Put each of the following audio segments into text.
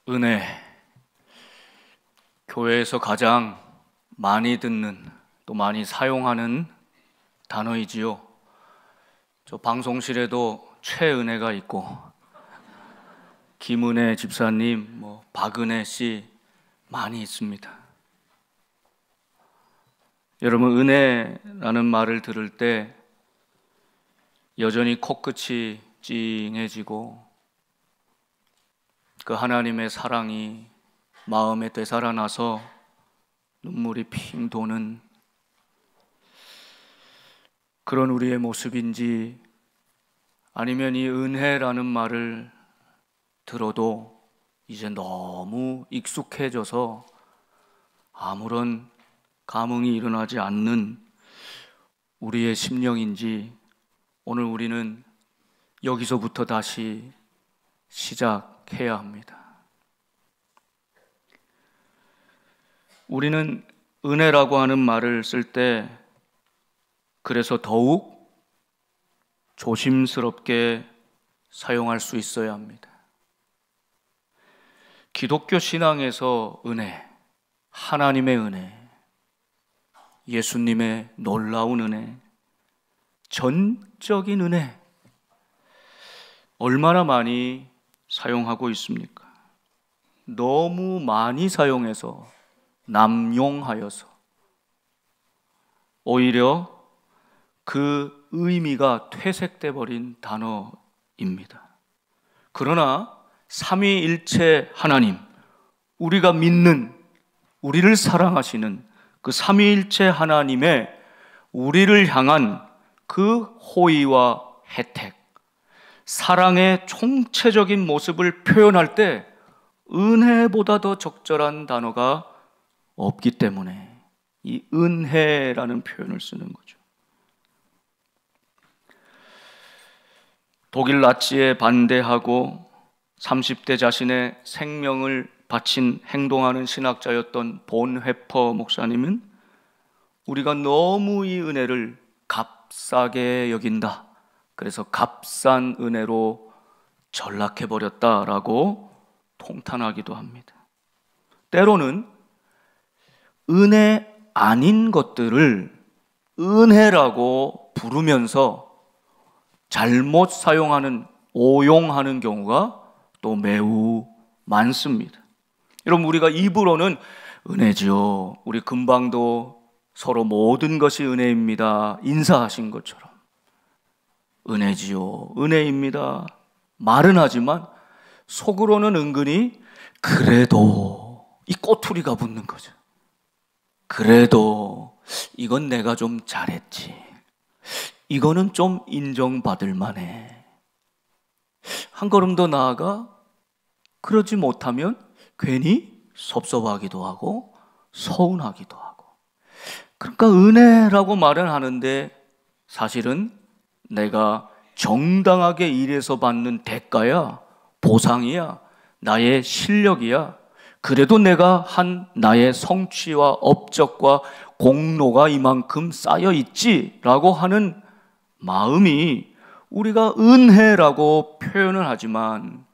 은혜, 교회에서 가장 많이 듣는 또 많이 사용하는 단어이지요. 저 방송실에도 최은혜가 있고 김은혜 집사님, 박은혜 씨 많이 있습니다. 여러분, 은혜라는 말을 들을 때 여전히 코끝이 찡해지고 그 하나님의 사랑이 마음에 되살아나서 눈물이 핑 도는 그런 우리의 모습인지, 아니면 이 은혜라는 말을 들어도 이제 너무 익숙해져서 아무런 감흥이 일어나지 않는 우리의 심령인지, 오늘 우리는 여기서부터 다시 시작해야 합니다. 우리는 은혜라고 하는 말을 쓸 때 그래서 더욱 조심스럽게 사용할 수 있어야 합니다. 기독교 신앙에서 은혜, 하나님의 은혜, 예수님의 놀라운 은혜, 전적인 은혜, 얼마나 많이 사용하고 있습니까? 너무 많이 사용해서, 남용하여서 오히려 그 의미가 퇴색돼 버린 단어입니다. 그러나 삼위일체 하나님, 우리가 믿는, 우리를 사랑하시는 그 삼위일체 하나님의 우리를 향한 그 호의와 혜택, 사랑의 총체적인 모습을 표현할 때 은혜보다 더 적절한 단어가 없기 때문에 이 은혜라는 표현을 쓰는 거죠. 독일 나치에 반대하고 30대 자신의 생명을 바친 행동하는 신학자였던 본헤퍼 목사님은 우리가 너무 이 은혜를 값싸게 여긴다, 그래서 값싼 은혜로 전락해버렸다라고 통탄하기도 합니다. 때로는 은혜 아닌 것들을 은혜라고 부르면서 잘못 사용하는, 오용하는 경우가 또 매우 많습니다. 여러분, 우리가 입으로는 은혜지요, 우리 금방도 서로 모든 것이 은혜입니다 인사하신 것처럼 은혜지요, 은혜입니다 말은 하지만 속으로는 은근히 그래도 이 꼬투리가 붙는 거죠. 그래도 이건 내가 좀 잘했지, 이거는 좀 인정받을 만해. 한 걸음 더 나아가 그러지 못하면 괜히 섭섭하기도 하고 서운하기도 하고. 그러니까 은혜라고 말은 하는데 사실은 내가 정당하게 일해서 받는 대가야, 보상이야, 나의 실력이야, 그래도 내가 한 나의 성취와 업적과 공로가 이만큼 쌓여 있지라고 하는 마음이 우리가 은혜라고 표현을 하지만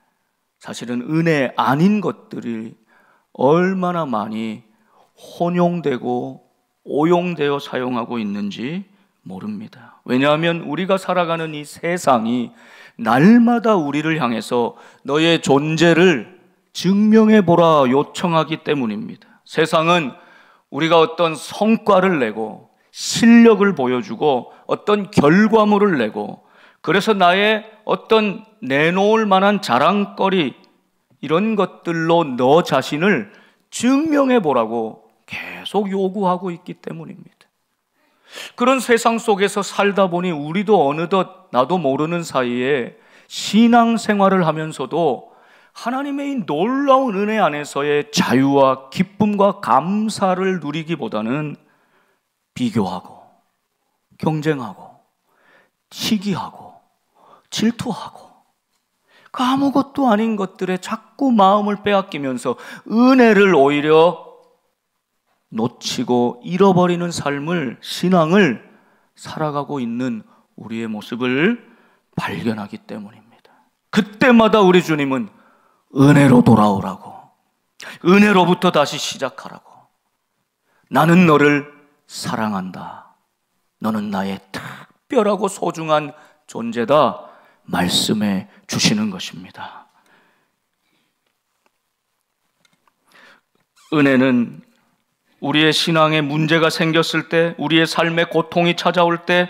사실은 은혜 아닌 것들이 얼마나 많이 혼용되고 오용되어 사용하고 있는지 모릅니다. 왜냐하면 우리가 살아가는 이 세상이 날마다 우리를 향해서 너의 존재를 증명해보라 요청하기 때문입니다. 세상은 우리가 어떤 성과를 내고 실력을 보여주고 어떤 결과물을 내고, 그래서 나의 어떤 내놓을 만한 자랑거리, 이런 것들로 너 자신을 증명해보라고 계속 요구하고 있기 때문입니다. 그런 세상 속에서 살다 보니 우리도 어느덧 나도 모르는 사이에 신앙생활을 하면서도 하나님의 이 놀라운 은혜 안에서의 자유와 기쁨과 감사를 누리기보다는 비교하고 경쟁하고 시기하고 질투하고 그 아무것도 아닌 것들에 자꾸 마음을 빼앗기면서 은혜를 오히려 놓치고 잃어버리는 삶을, 신앙을 살아가고 있는 우리의 모습을 발견하기 때문입니다. 그때마다 우리 주님은 은혜로 돌아오라고, 은혜로부터 다시 시작하라고. 나는 너를 사랑한다. 너는 나의 특별하고 소중한 존재다. 말씀해 주시는 것입니다. 은혜는 우리의 신앙에 문제가 생겼을 때, 우리의 삶에 고통이 찾아올 때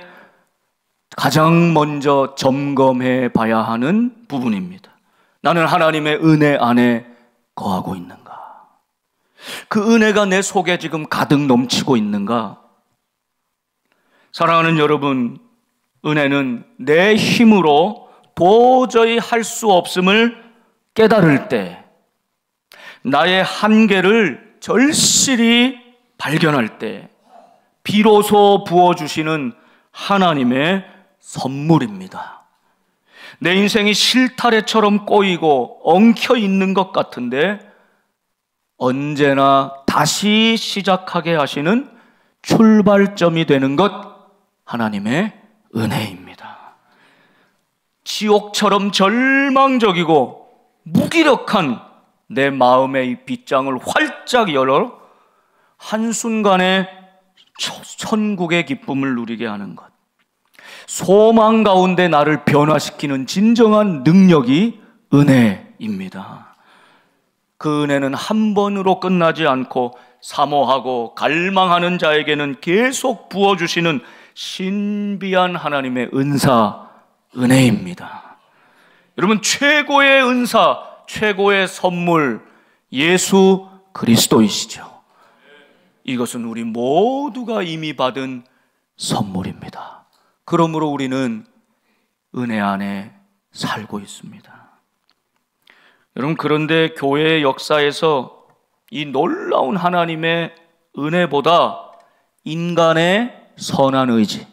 가장 먼저 점검해 봐야 하는 부분입니다. 나는 하나님의 은혜 안에 거하고 있는가? 그 은혜가 내 속에 지금 가득 넘치고 있는가? 사랑하는 여러분, 은혜는 내 힘으로 도저히 할 수 없음을 깨달을 때, 나의 한계를 절실히 발견할 때 비로소 부어주시는 하나님의 선물입니다. 내 인생이 실타래처럼 꼬이고 엉켜 있는 것 같은데 언제나 다시 시작하게 하시는 출발점이 되는 것, 하나님의 은혜입니다. 지옥처럼 절망적이고 무기력한 내 마음의 빗장을 활짝 열어 한순간에 천국의 기쁨을 누리게 하는 것, 소망 가운데 나를 변화시키는 진정한 능력이 은혜입니다. 그 은혜는 한 번으로 끝나지 않고 사모하고 갈망하는 자에게는 계속 부어주시는 신비한 하나님의 은사, 은혜입니다. 여러분, 최고의 은사, 최고의 선물, 예수 그리스도이시죠. 이것은 우리 모두가 이미 받은 선물입니다. 그러므로 우리는 은혜 안에 살고 있습니다. 여러분, 그런데 교회의 역사에서 이 놀라운 하나님의 은혜보다 인간의 선한 의지,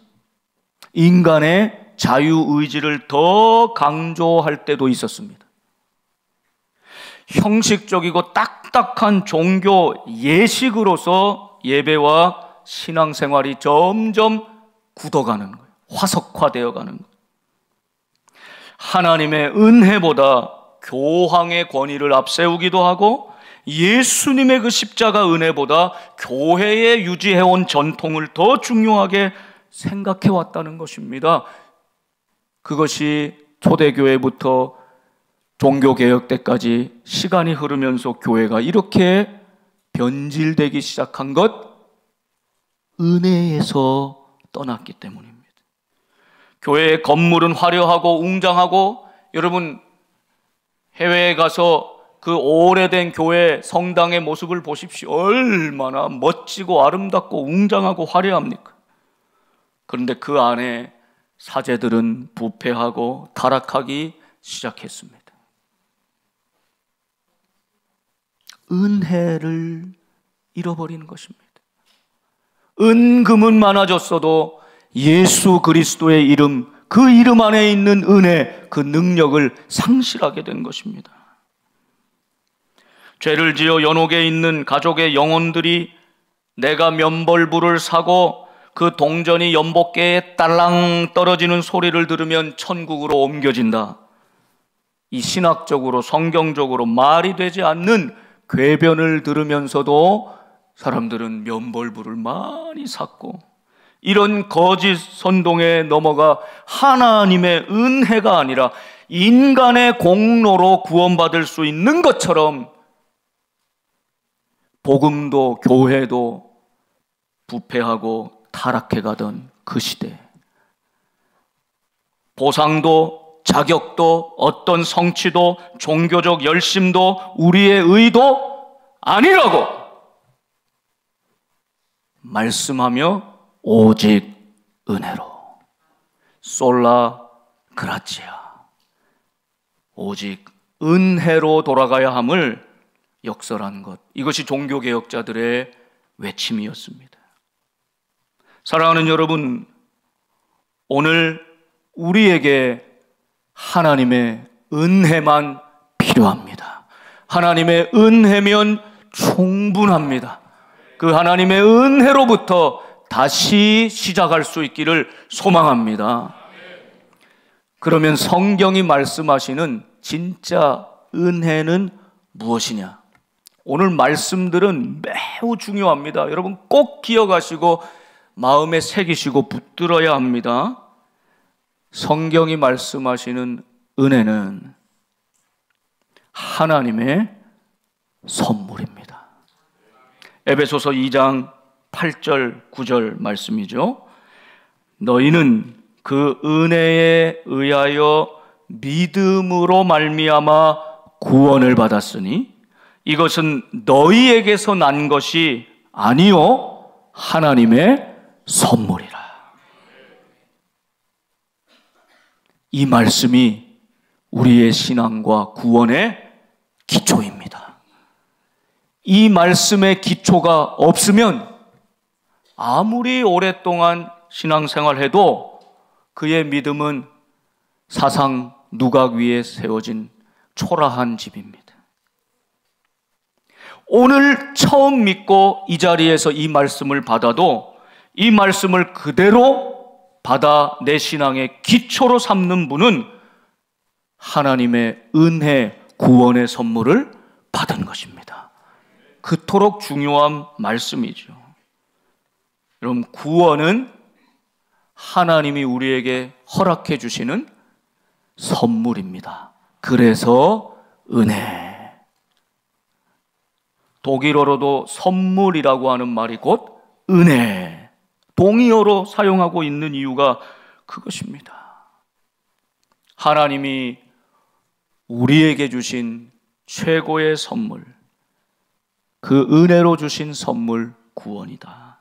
인간의 자유의지를 더 강조할 때도 있었습니다. 형식적이고 딱딱한 종교 예식으로서 예배와 신앙생활이 점점 굳어가는 거예요. 화석화되어 가는 거예요. 하나님의 은혜보다 교황의 권위를 앞세우기도 하고 예수님의 그 십자가 은혜보다 교회에 유지해온 전통을 더 중요하게 생각해왔다는 것입니다. 그것이 초대교회부터 종교개혁 때까지 시간이 흐르면서 교회가 이렇게 변질되기 시작한 것, 은혜에서 떠났기 때문입니다. 교회의 건물은 화려하고 웅장하고, 여러분 해외에 가서 그 오래된 교회 성당의 모습을 보십시오. 얼마나 멋지고 아름답고 웅장하고 화려합니까? 그런데 그 안에 사제들은 부패하고 타락하기 시작했습니다. 은혜를 잃어버리는 것입니다. 은금은 많아졌어도 예수 그리스도의 이름, 그 이름 안에 있는 은혜, 그 능력을 상실하게 된 것입니다. 죄를 지어 연옥에 있는 가족의 영혼들이 내가 면벌부를 사고 그 동전이 연복계에 딸랑 떨어지는 소리를 들으면 천국으로 옮겨진다. 이 신학적으로 성경적으로 말이 되지 않는 궤변을 들으면서도 사람들은 면벌부를 많이 샀고, 이런 거짓 선동에 넘어가 하나님의 은혜가 아니라 인간의 공로로 구원받을 수 있는 것처럼 복음도 교회도 부패하고 타락해가던 그 시대, 보상도 자격도 어떤 성취도 종교적 열심도 우리의 의도 아니라고 말씀하며 오직 은혜로, 솔라 그라치아, 오직 은혜로 돌아가야 함을 역설한 것, 이것이 종교개혁자들의 외침이었습니다. 사랑하는 여러분, 오늘 우리에게 하나님의 은혜만 필요합니다. 하나님의 은혜면 충분합니다. 그 하나님의 은혜로부터 다시 시작할 수 있기를 소망합니다. 그러면 성경이 말씀하시는 진짜 은혜는 무엇이냐? 오늘 말씀들은 매우 중요합니다. 여러분 꼭 기억하시고 마음에 새기시고 붙들어야 합니다. 성경이 말씀하시는 은혜는 하나님의 선물입니다. 에베소서 2장 8절 9절 말씀이죠. 너희는 그 은혜에 의하여 믿음으로 말미암아 구원을 받았으니 이것은 너희에게서 난 것이 아니요 하나님의 선물이라. 이 말씀이 우리의 신앙과 구원의 기초입니다. 이 말씀의 기초가 없으면 아무리 오랫동안 신앙생활해도 그의 믿음은 사상 누각 위에 세워진 초라한 집입니다. 오늘 처음 믿고 이 자리에서 이 말씀을 받아도 이 말씀을 그대로 받아 내 신앙의 기초로 삼는 분은 하나님의 은혜, 구원의 선물을 받은 것입니다. 그토록 중요한 말씀이죠. 여러분, 구원은 하나님이 우리에게 허락해 주시는 선물입니다. 그래서 은혜. 독일어로도 선물이라고 하는 말이 곧 은혜. 동의어로 사용하고 있는 이유가 그것입니다. 하나님이 우리에게 주신 최고의 선물, 그 은혜로 주신 선물 구원이다.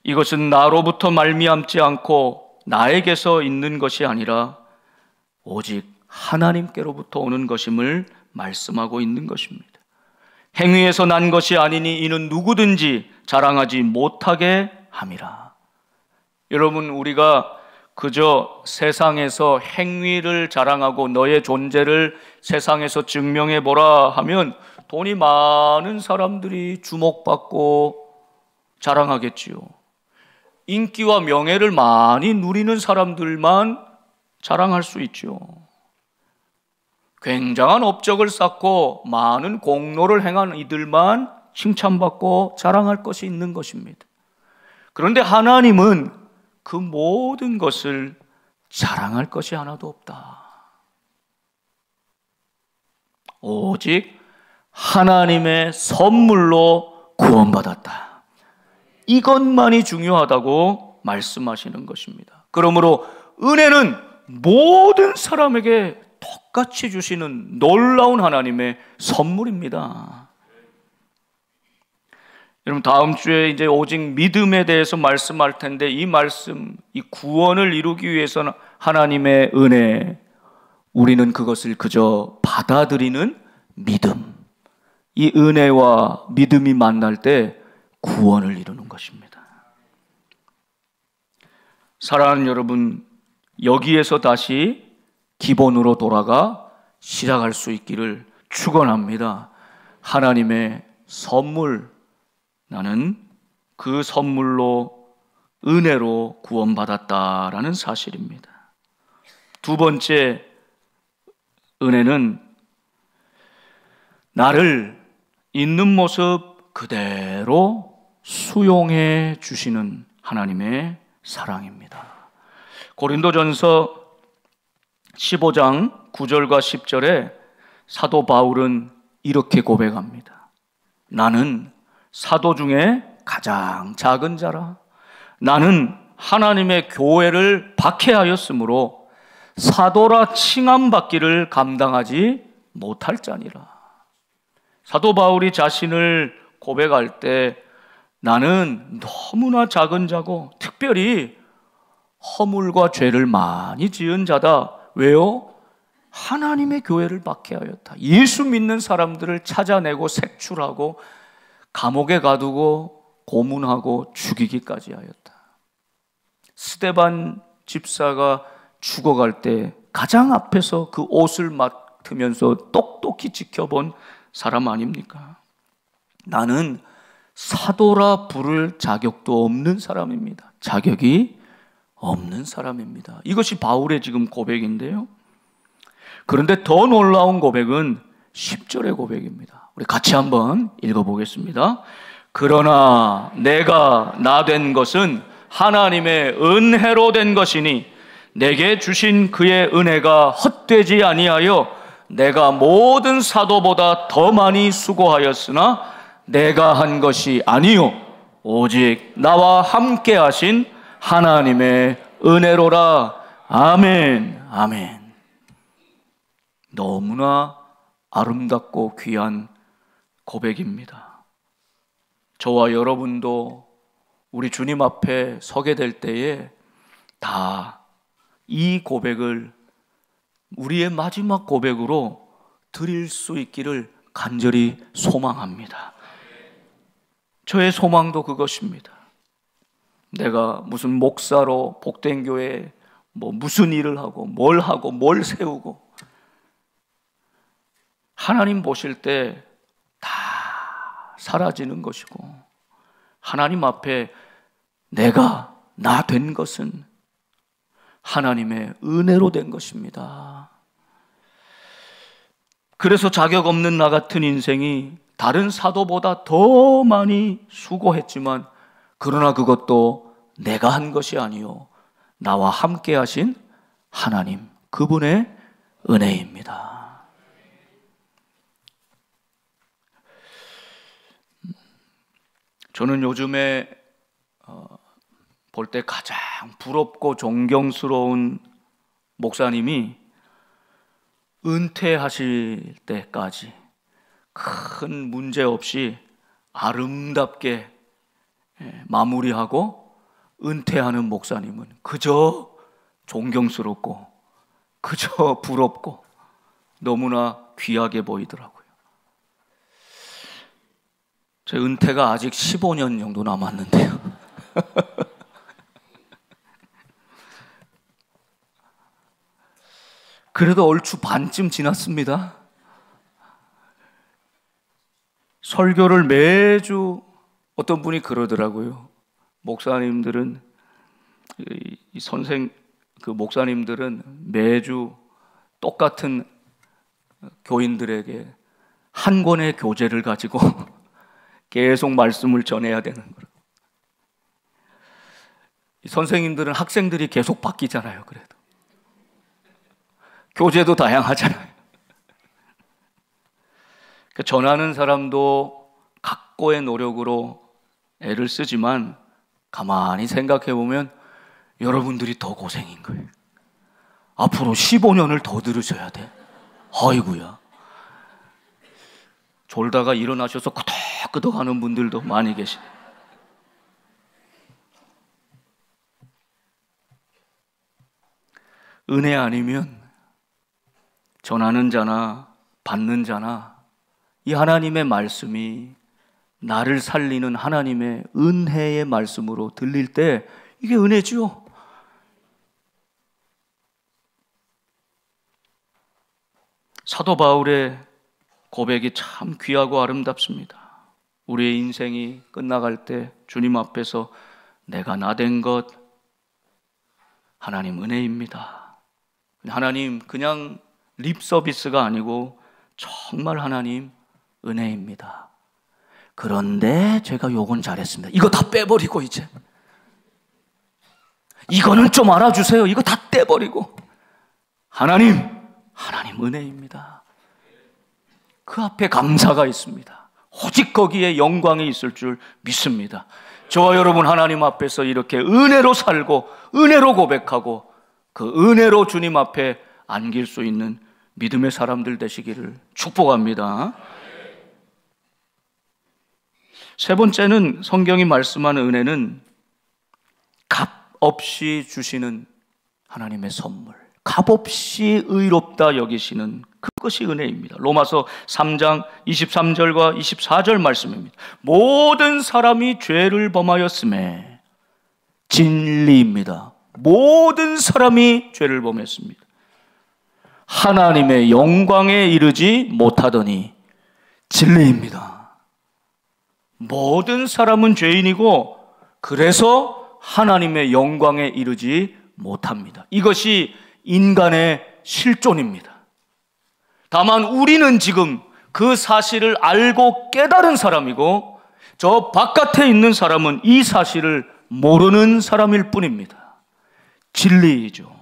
이것은 나로부터 말미암지 않고 나에게서 있는 것이 아니라 오직 하나님께로부터 오는 것임을 말씀하고 있는 것입니다. 행위에서 난 것이 아니니 이는 누구든지 자랑하지 못하게 함이라. 여러분, 우리가 그저 세상에서 행위를 자랑하고 너의 존재를 세상에서 증명해 보라 하면 돈이 많은 사람들이 주목받고 자랑하겠지요. 인기와 명예를 많이 누리는 사람들만 자랑할 수 있죠. 굉장한 업적을 쌓고 많은 공로를 행한 이들만 칭찬받고 자랑할 것이 있는 것입니다. 그런데 하나님은 그 모든 것을 자랑할 것이 하나도 없다. 오직 하나님의 선물로 구원받았다. 이것만이 중요하다고 말씀하시는 것입니다. 그러므로 은혜는 모든 사람에게 똑같이 주시는 놀라운 하나님의 선물입니다. 여러분, 다음 주에 이제 오직 믿음에 대해서 말씀할 텐데 이 말씀, 이 구원을 이루기 위해서는 하나님의 은혜, 우리는 그것을 그저 받아들이는 믿음, 이 은혜와 믿음이 만날 때 구원을 이루는 것입니다. 사랑하는 여러분, 여기에서 다시 기본으로 돌아가 시작할 수 있기를 축원합니다. 하나님의 선물, 나는 그 선물로 은혜로 구원받았다라는 사실입니다. 두 번째 은혜는 나를 있는 모습 그대로 수용해 주시는 하나님의 사랑입니다. 고린도전서 15장 9절과 10절에 사도 바울은 이렇게 고백합니다. 나는 사도 중에 가장 작은 자라. 나는 하나님의 교회를 박해하였으므로 사도라 칭함받기를 감당하지 못할 자니라. 사도 바울이 자신을 고백할 때 나는 너무나 작은 자고 특별히 허물과 죄를 많이 지은 자다. 왜요? 하나님의 교회를 박해하였다. 예수 믿는 사람들을 찾아내고 색출하고 감옥에 가두고 고문하고 죽이기까지 하였다. 스데반 집사가 죽어갈 때 가장 앞에서 그 옷을 맡으면서 똑똑히 지켜본 사람 아닙니까? 나는 사도라 부를 자격도 없는 사람입니다. 자격이 없는 사람입니다. 이것이 바울의 지금 고백인데요. 그런데 더 놀라운 고백은 10절의 고백입니다. 우리 같이 한번 읽어보겠습니다. 그러나 내가 나 된 것은 하나님의 은혜로 된 것이니 내게 주신 그의 은혜가 헛되지 아니하여 내가 모든 사도보다 더 많이 수고하였으나 내가 한 것이 아니요 오직 나와 함께 하신 하나님의 은혜로라. 아멘. 아멘. 너무나 아름답고 귀한 고백입니다. 저와 여러분도 우리 주님 앞에 서게 될 때에 다 이 고백을 우리의 마지막 고백으로 드릴 수 있기를 간절히 소망합니다. 저의 소망도 그것입니다. 내가 무슨 목사로 복된 교회에 무슨 일을 하고 뭘 세우고 하나님 보실 때 다 사라지는 것이고 하나님 앞에 내가 나 된 것은 하나님의 은혜로 된 것입니다. 그래서 자격 없는 나 같은 인생이 다른 사도보다 더 많이 수고했지만 그러나 그것도 내가 한 것이 아니요 나와 함께 하신 하나님 그분의 은혜입니다. 저는 요즘에 볼 때 가장 부럽고 존경스러운 목사님이 은퇴하실 때까지 큰 문제 없이 아름답게 마무리하고 은퇴하는 목사님은 그저 존경스럽고 그저 부럽고 너무나 귀하게 보이더라고요. 제 은퇴가 아직 15년 정도 남았는데요. 그래도 얼추 반쯤 지났습니다. 설교를 매주 어떤 분이 그러더라고요. 목사님들은 목사님들은 매주 똑같은 교인들에게 한 권의 교재를 가지고 계속 말씀을 전해야 되는 거예요. 선생님들은 학생들이 계속 바뀌잖아요. 그래도 교재도 다양하잖아요. 전하는 사람도 각고의 노력으로 애를 쓰지만 가만히 생각해 보면 여러분들이 더 고생인 거예요. 앞으로 15년을 더 들으셔야 돼. 아이고야. 졸다가 일어나셔서 끄덕끄덕 하는 분들도 많이 계시네. 은혜 아니면 전하는 자나 받는 자나 이 하나님의 말씀이 나를 살리는 하나님의 은혜의 말씀으로 들릴 때 이게 은혜죠. 사도 바울의 고백이 참 귀하고 아름답습니다. 우리의 인생이 끝나갈 때 주님 앞에서 내가 나 된 것 하나님 은혜입니다. 하나님 그냥 립 서비스가 아니고 정말 하나님 은혜입니다. 그런데 제가 요건 잘했습니다. 이거 다 빼버리고 이제 이거는 좀 알아주세요. 이거 다 떼버리고 하나님 은혜입니다. 그 앞에 감사가 있습니다. 오직 거기에 영광이 있을 줄 믿습니다. 저와 여러분 하나님 앞에서 이렇게 은혜로 살고 은혜로 고백하고 그 은혜로 주님 앞에 안길 수 있는 믿음의 사람들 되시기를 축복합니다. 세 번째는 성경이 말씀하는 은혜는 값 없이 주시는 하나님의 선물, 값 없이 의롭다 여기시는 그것이 은혜입니다. 로마서 3장 23절과 24절 말씀입니다. 모든 사람이 죄를 범하였음에 진리입니다. 모든 사람이 죄를 범했습니다. 하나님의 영광에 이르지 못하더니 진리입니다. 모든 사람은 죄인이고 그래서 하나님의 영광에 이르지 못합니다. 이것이 인간의 실존입니다. 다만 우리는 지금 그 사실을 알고 깨달은 사람이고, 저 바깥에 있는 사람은 이 사실을 모르는 사람일 뿐입니다. 진리이죠.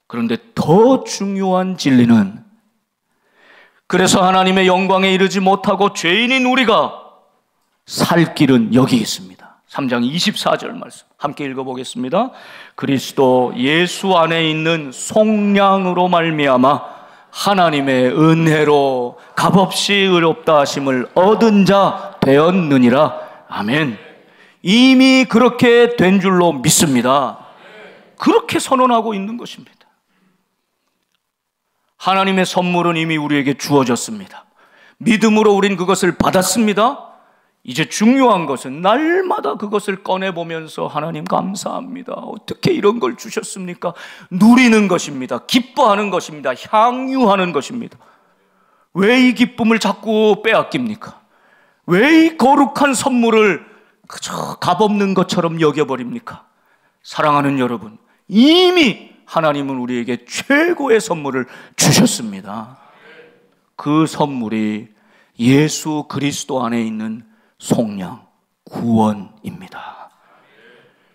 그런데 더 중요한 진리는, 그래서 하나님의 영광에 이르지 못하고 죄인인 우리가 살 길은 여기 있습니다. 3장 24절 말씀 함께 읽어보겠습니다. 그리스도 예수 안에 있는 속량으로 말미암아 하나님의 은혜로 값없이 의롭다 하심을 얻은 자 되었느니라. 아멘. 이미 그렇게 된 줄로 믿습니다. 그렇게 선언하고 있는 것입니다. 하나님의 선물은 이미 우리에게 주어졌습니다. 믿음으로 우린 그것을 받았습니다. 이제 중요한 것은 날마다 그것을 꺼내보면서 하나님 감사합니다. 어떻게 이런 걸 주셨습니까? 누리는 것입니다. 기뻐하는 것입니다. 향유하는 것입니다. 왜 이 기쁨을 자꾸 빼앗깁니까? 왜 이 거룩한 선물을 그저 값없는 것처럼 여겨버립니까? 사랑하는 여러분, 이미 하나님은 우리에게 최고의 선물을 주셨습니다. 그 선물이 예수 그리스도 안에 있는 속량, 구원입니다.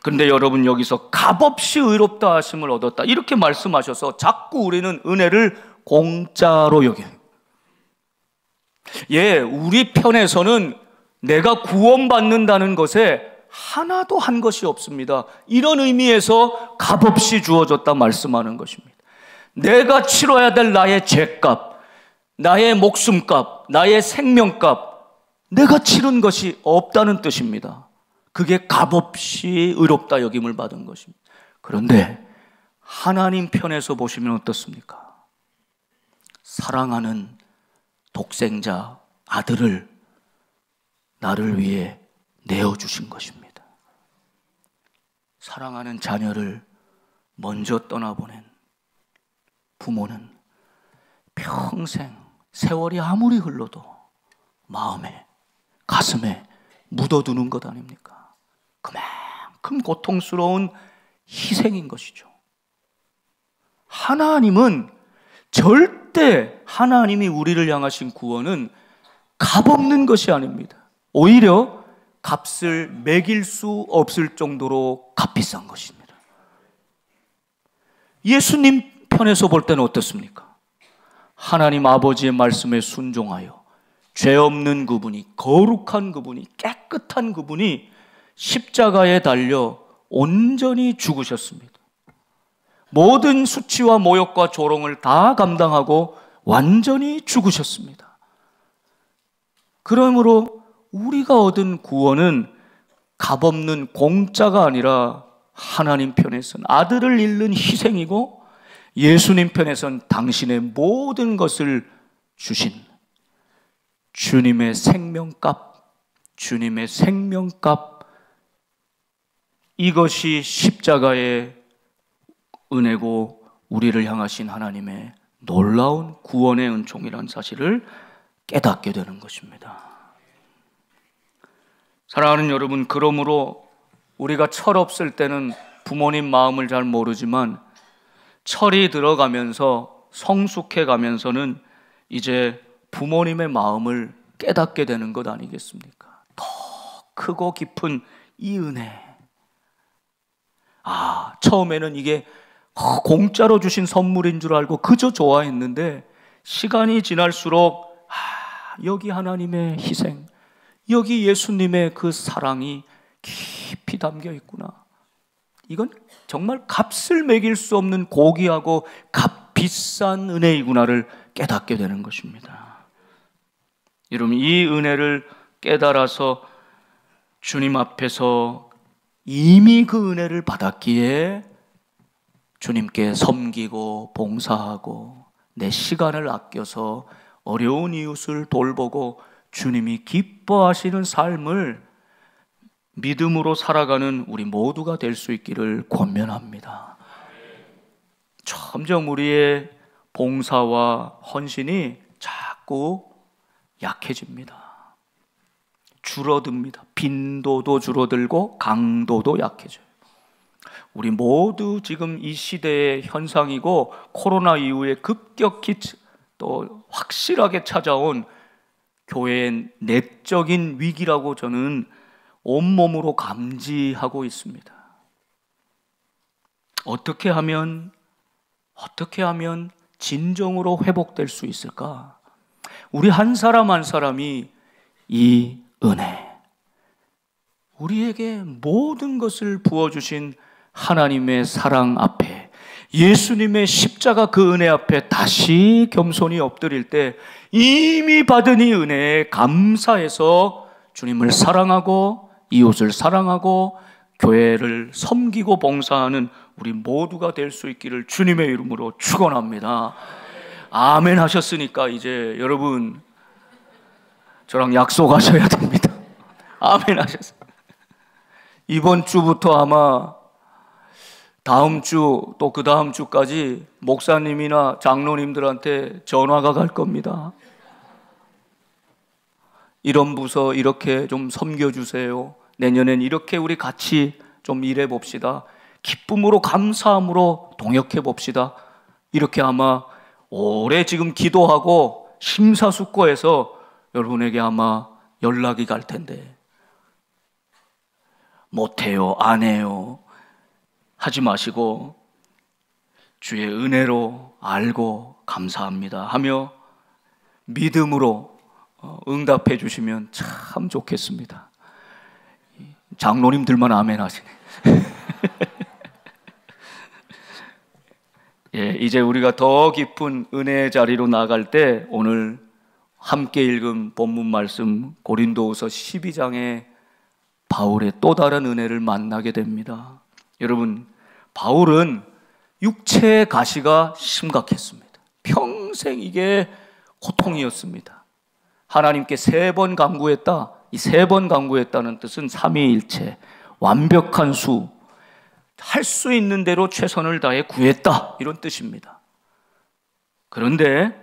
그런데 여러분, 여기서 값없이 의롭다 하심을 얻었다 이렇게 말씀하셔서 자꾸 우리는 은혜를 공짜로 여겨요. 우리 편에서는 내가 구원받는다는 것에 하나도 한 것이 없습니다. 이런 의미에서 값없이 주어졌다 말씀하는 것입니다. 내가 치러야 될 나의 죄값, 나의 목숨값, 나의 생명값, 내가 치른 것이 없다는 뜻입니다. 그게 값없이 의롭다 여김을 받은 것입니다. 그런데 하나님 편에서 보시면 어떻습니까? 사랑하는 독생자 아들을 나를 위해 내어주신 것입니다. 사랑하는 자녀를 먼저 떠나보낸 부모는 평생 세월이 아무리 흘러도 마음에, 가슴에 묻어두는 것 아닙니까? 그만큼 고통스러운 희생인 것이죠. 하나님은 절대, 하나님이 우리를 향하신 구원은 값없는 것이 아닙니다. 오히려 값을 매길 수 없을 정도로 값비싼 것입니다. 예수님 편에서 볼 때는 어떻습니까? 하나님 아버지의 말씀에 순종하여 죄 없는 그분이, 거룩한 그분이, 깨끗한 그분이 십자가에 달려 온전히 죽으셨습니다. 모든 수치와 모욕과 조롱을 다 감당하고 완전히 죽으셨습니다. 그러므로 우리가 얻은 구원은 값없는 공짜가 아니라 하나님 편에서는 아들을 잃는 희생이고, 예수님 편에서는 당신의 모든 것을 주신 주님의 생명값, 주님의 생명값, 이것이 십자가의 은혜고 우리를 향하신 하나님의 놀라운 구원의 은총이라는 사실을 깨닫게 되는 것입니다. 사랑하는 여러분, 그러므로 우리가 철없을 때는 부모님 마음을 잘 모르지만 철이 들어가면서 성숙해 가면서는 이제 부모님의 마음을 깨닫게 되는 것 아니겠습니까? 더 크고 깊은 이 은혜. 처음에는 이게 공짜로 주신 선물인 줄 알고 그저 좋아했는데, 시간이 지날수록 여기 하나님의 희생, 여기 예수님의 그 사랑이 깊이 담겨 있구나. 이건 정말 값을 매길 수 없는 고귀하고 값비싼 은혜이구나를 깨닫게 되는 것입니다. 여러분, 이 은혜를 깨달아서 주님 앞에서 이미 그 은혜를 받았기에 주님께 섬기고 봉사하고 내 시간을 아껴서 어려운 이웃을 돌보고 주님이 기뻐하시는 삶을 믿음으로 살아가는 우리 모두가 될 수 있기를 권면합니다. 점점 우리의 봉사와 헌신이 자꾸 약해집니다. 줄어듭니다. 빈도도 줄어들고 강도도 약해져요. 우리 모두 지금 이 시대의 현상이고 코로나 이후에 급격히 또 확실하게 찾아온 교회의 내적인 위기라고 저는 온몸으로 감지하고 있습니다. 어떻게 하면 진정으로 회복될 수 있을까? 우리 한 사람 한 사람이 이 은혜, 우리에게 모든 것을 부어주신 하나님의 사랑 앞에, 예수님의 십자가 그 은혜 앞에 다시 겸손히 엎드릴 때 이미 받은 이 은혜에 감사해서 주님을 사랑하고 이웃을 사랑하고 교회를 섬기고 봉사하는 우리 모두가 될 수 있기를 주님의 이름으로 축원합니다. 아멘 하셨으니까 이제 여러분 저랑 약속하셔야 됩니다. 아멘 하셨어요. 이번 주부터 아마 다음 주 또 그 다음 주까지 목사님이나 장로님들한테 전화가 갈 겁니다. 이런 부서 이렇게 좀 섬겨주세요. 내년엔 이렇게 우리 같이 좀 일해 봅시다. 기쁨으로 감사함으로 동역해 봅시다. 이렇게 아마 오래 지금 기도하고 심사숙고해서 여러분에게 아마 연락이 갈 텐데, 못해요, 안 해요 하지 마시고 주의 은혜로 알고 감사합니다 하며 믿음으로 응답해 주시면 참 좋겠습니다. 장로님들만 아멘 하시네. 예, 이제 우리가 더 깊은 은혜의 자리로 나갈 때 오늘 함께 읽은 본문 말씀 고린도후서 12장에 바울의 또 다른 은혜를 만나게 됩니다. 여러분, 바울은 육체의 가시가 심각했습니다. 평생 이게 고통이었습니다. 하나님께 3번 간구했다. 이 3번 간구했다는 뜻은 삼위일체, 완벽한 수, 할 수 있는 대로 최선을 다해 구했다, 이런 뜻입니다. 그런데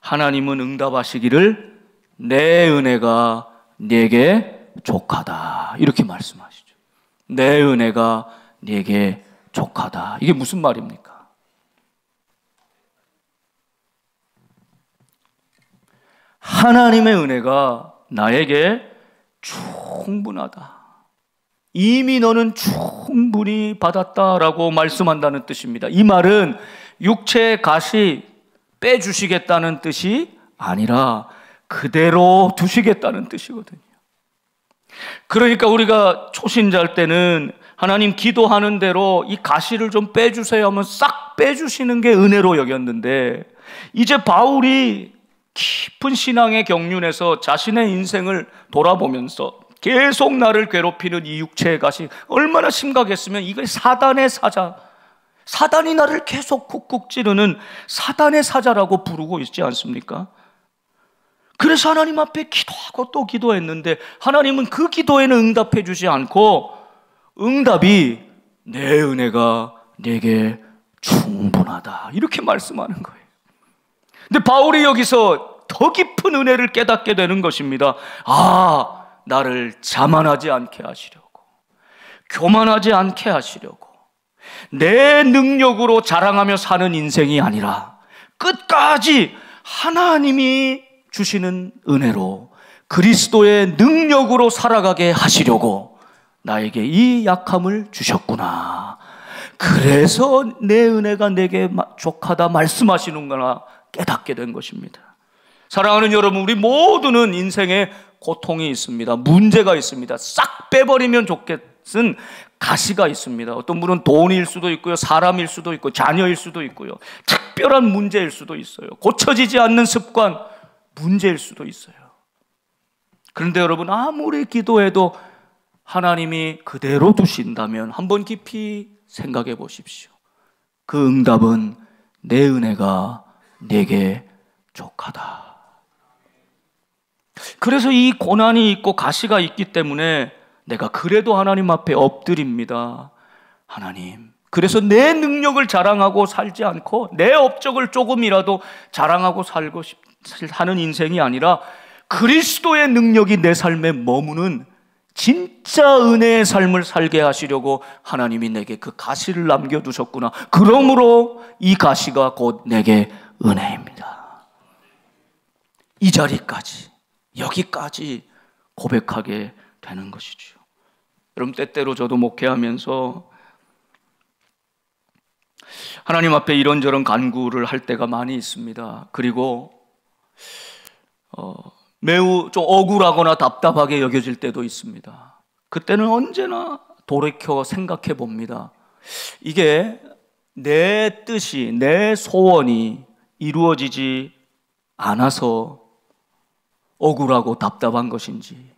하나님은 응답하시기를 내 은혜가 네게 족하다, 이렇게 말씀하시죠. 내 은혜가 네게 족하다. 이게 무슨 말입니까? 하나님의 은혜가 나에게 충분하다. 이미 너는 충분히 받았다라고 말씀한다는 뜻입니다. 이 말은 육체의 가시 빼주시겠다는 뜻이 아니라 그대로 두시겠다는 뜻이거든요. 그러니까 우리가 초신자일 때는 하나님 기도하는 대로 이 가시를 좀 빼주세요 하면 싹 빼주시는 게 은혜로 여겼는데, 이제 바울이 깊은 신앙의 경륜에서 자신의 인생을 돌아보면서 계속 나를 괴롭히는 이 육체의 가시 얼마나 심각했으면 이게 사단의 사자, 사단이 나를 계속 쿡쿡 찌르는 사단의 사자라고 부르고 있지 않습니까? 그래서 하나님 앞에 기도하고 또 기도했는데 하나님은 그 기도에는 응답해 주지 않고 응답이 내 은혜가 네게 충분하다, 이렇게 말씀하는 거예요. 근데 바울이 여기서 더 깊은 은혜를 깨닫게 되는 것입니다. 아, 나를 자만하지 않게 하시려고, 교만하지 않게 하시려고, 내 능력으로 자랑하며 사는 인생이 아니라 끝까지 하나님이 주시는 은혜로 그리스도의 능력으로 살아가게 하시려고 나에게 이 약함을 주셨구나. 그래서 내 은혜가 내게 족하다 말씀하시는구나 깨닫게 된 것입니다. 사랑하는 여러분, 우리 모두는 인생에 고통이 있습니다. 문제가 있습니다. 싹 빼버리면 좋겠은 가시가 있습니다. 어떤 분은 돈일 수도 있고요, 사람일 수도 있고, 자녀일 수도 있고요, 특별한 문제일 수도 있어요. 고쳐지지 않는 습관, 문제일 수도 있어요. 그런데 여러분, 아무리 기도해도 하나님이 그대로 두신다면 한번 깊이 생각해 보십시오. 그 응답은 내 은혜가 내게 족하다. 그래서 이 고난이 있고 가시가 있기 때문에 내가 그래도 하나님 앞에 엎드립니다. 하나님, 그래서 내 능력을 자랑하고 살지 않고 내 업적을 조금이라도 자랑하고 살고 하는 인생이 아니라 그리스도의 능력이 내 삶에 머무는 진짜 은혜의 삶을 살게 하시려고 하나님이 내게 그 가시를 남겨두셨구나. 그러므로 이 가시가 곧 내게 은혜입니다. 이 자리까지, 여기까지 고백하게 되는 것이죠. 여러분, 때때로 저도 목회하면서 하나님 앞에 이런저런 간구를 할 때가 많이 있습니다. 그리고 매우 좀 억울하거나 답답하게 여겨질 때도 있습니다. 그때는 언제나 돌이켜 생각해 봅니다. 이게 내 뜻이, 내 소원이 이루어지지 않아서 억울하고 답답한 것인지,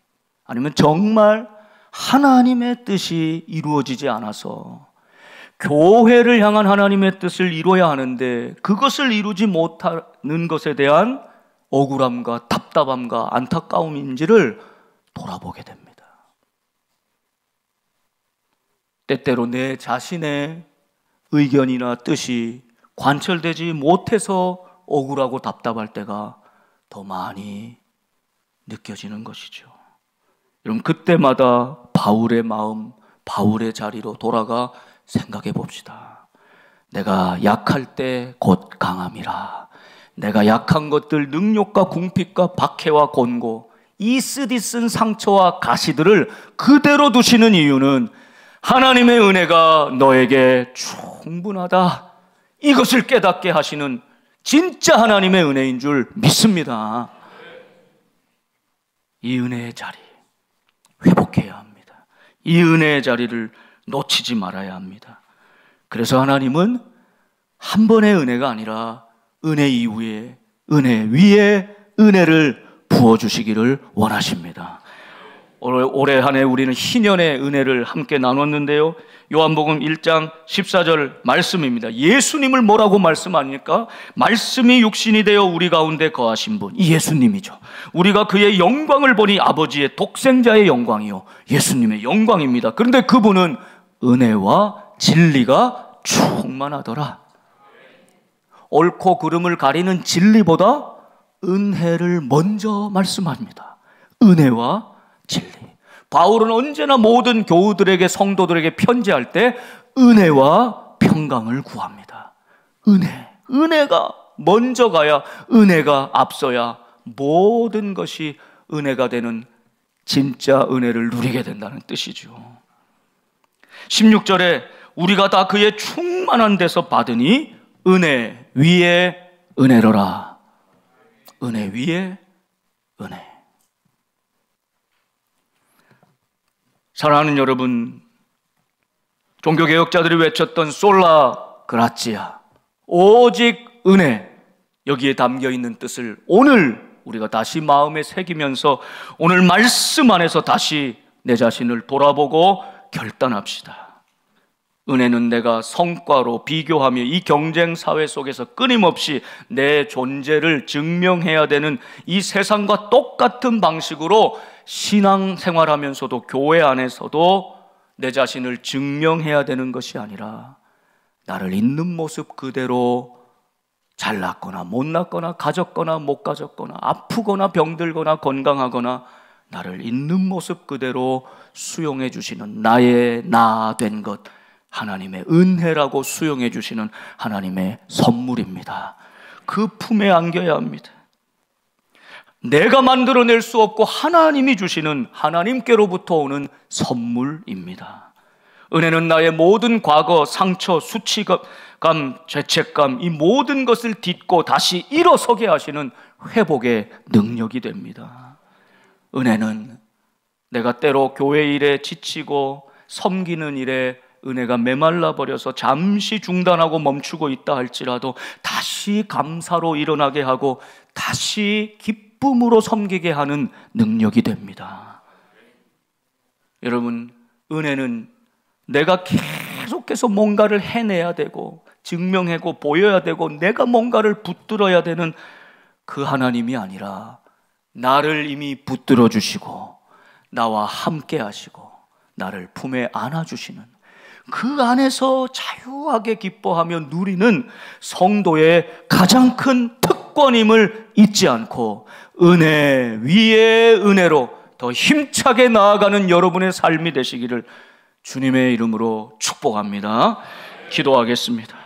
아니면 정말 하나님의 뜻이 이루어지지 않아서 교회를 향한 하나님의 뜻을 이루어야 하는데 그것을 이루지 못하는 것에 대한 억울함과 답답함과 안타까움인지를 돌아보게 됩니다. 때때로 내 자신의 의견이나 뜻이 관철되지 못해서 억울하고 답답할 때가 더 많이 느껴지는 것이죠. 여러분, 그때마다 바울의 마음, 바울의 자리로 돌아가 생각해 봅시다. 내가 약할 때 곧 강함이라. 내가 약한 것들, 능욕과 궁핍과 박해와 곤고, 이 쓰디 쓴 상처와 가시들을 그대로 두시는 이유는 하나님의 은혜가 너에게 충분하다, 이것을 깨닫게 하시는 진짜 하나님의 은혜인 줄 믿습니다. 이 은혜의 자리 회복해야 합니다. 이 은혜의 자리를 놓치지 말아야 합니다. 그래서 하나님은 한 번의 은혜가 아니라 은혜 이후에 은혜 위에 은혜를 부어주시기를 원하십니다. 올해 한 해 우리는 희년의 은혜를 함께 나눴는데요, 요한복음 1장 14절 말씀입니다. 예수님을 뭐라고 말씀합니까? 말씀이 육신이 되어 우리 가운데 거하신 분, 이 예수님이죠. 우리가 그의 영광을 보니 아버지의 독생자의 영광이요, 예수님의 영광입니다. 그런데 그분은 은혜와 진리가 충만하더라. 옳고 그름을 가리는 진리보다 은혜를 먼저 말씀합니다. 은혜와 진리. 바울은 언제나 모든 교우들에게, 성도들에게 편지할 때 은혜와 평강을 구합니다. 은혜가 먼저 가야, 은혜가 앞서야 모든 것이 은혜가 되는 진짜 은혜를 누리게 된다는 뜻이죠. 16절에 우리가 다 그의 충만한 데서 받으니 은혜 위에 은혜로라. 은혜 위에 은혜. 사랑하는 여러분, 종교개혁자들이 외쳤던 솔라 그라치아, 오직 은혜, 여기에 담겨있는 뜻을 오늘 우리가 다시 마음에 새기면서 오늘 말씀 안에서 다시 내 자신을 돌아보고 결단합시다. 은혜는 내가 성과로 비교하며 이 경쟁 사회 속에서 끊임없이 내 존재를 증명해야 되는 이 세상과 똑같은 방식으로 신앙생활하면서도 교회 안에서도 내 자신을 증명해야 되는 것이 아니라 나를 있는 모습 그대로 잘났거나 못났거나 가졌거나 못 가졌거나 아프거나 병들거나 건강하거나 나를 있는 모습 그대로 수용해 주시는 나의 나 된 것, 하나님의 은혜라고 수용해 주시는 하나님의 선물입니다. 그 품에 안겨야 합니다. 내가 만들어낼 수 없고 하나님이 주시는, 하나님께로부터 오는 선물입니다. 은혜는 나의 모든 과거, 상처, 수치감, 죄책감, 이 모든 것을 딛고 다시 일어서게 하시는 회복의 능력이 됩니다. 은혜는 내가 때로 교회 일에 지치고 섬기는 일에 은혜가 메말라 버려서 잠시 중단하고 멈추고 있다 할지라도 다시 감사로 일어나게 하고 다시 기쁨으로 섬기게 하는 능력이 됩니다. 여러분, 은혜는 내가 계속해서 뭔가를 해내야 되고 증명하고 보여야 되고 내가 뭔가를 붙들어야 되는 그 하나님이 아니라 나를 이미 붙들어 주시고 나와 함께 하시고 나를 품에 안아주시는, 그 안에서 자유하게 기뻐하며 누리는 성도의 가장 큰 특권임을 잊지 않고 은혜 위에 은혜로 더 힘차게 나아가는 여러분의 삶이 되시기를 주님의 이름으로 축복합니다. 기도하겠습니다.